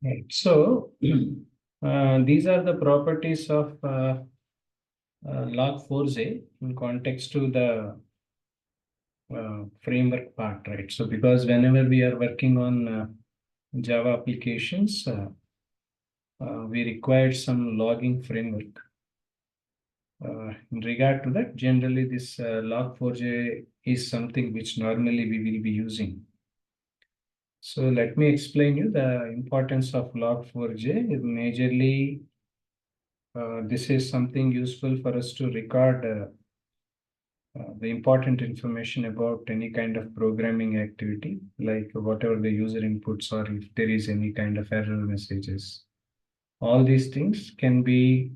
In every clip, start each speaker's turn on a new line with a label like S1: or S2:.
S1: Right. So these are the properties of Log4j in context to the framework part, right? So because whenever we are working on Java applications, we require some logging framework. In regard to that, generally this Log4j is something which normally we will be using. So let me explain you the importance of Log4j. Majorly, this is something useful for us to record the important information about any kind of programming activity, like whatever the user inputs or if there is any kind of error messages. All these things can be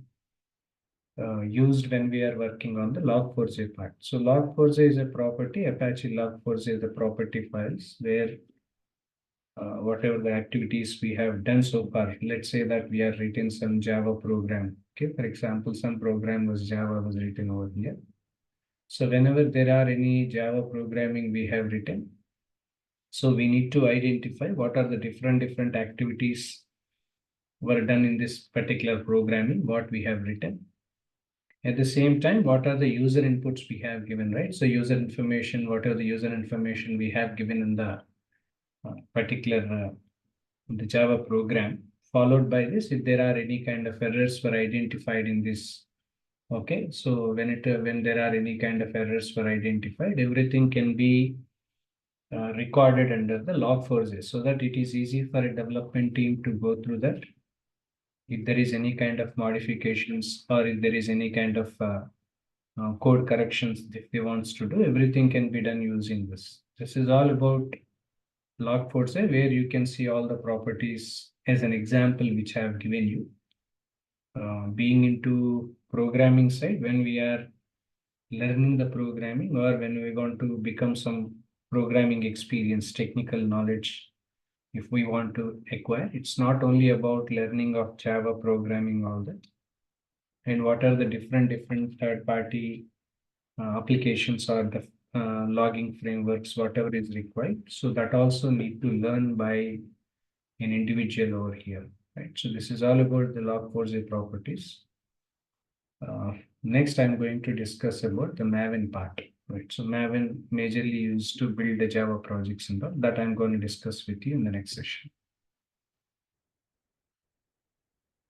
S1: used when we are working on the log4j part. So log4j is a property, Apache log4j is the property files where whatever the activities we have done so far, let's say that we have written some Java program. Okay, for example, some program was Java was written over here. So whenever there are any Java programming we have written, so we need to identify what are the different activities were done in this particular programming, what we have written. At the same time, what are the user inputs we have given, right? So user information, what are the user information we have given in the particular the Java program, followed by this, if there are any kind of errors were identified in this. Okay, so when there are any kind of errors were identified, everything can be recorded under the log4j so that it is easy for a development team to go through that. If there is any kind of modifications or if there is any kind of code corrections if they wants to do, everything can be done using this. This is all about Log4j, where you can see all the properties as an example which I have given you. Being into programming side, when we are learning the programming or when we want to become some programming experience, technical knowledge, if we want to acquire, it's not only about learning of Java programming, all that, and what are the different third party applications or the logging frameworks, whatever is required. So that also need to learn by an individual over here, right? So this is all about the log4j properties. Next, I'm going to discuss about the Maven part, right? So Maven majorly used to build the Java projects and all that I'm going to discuss with you in the next session.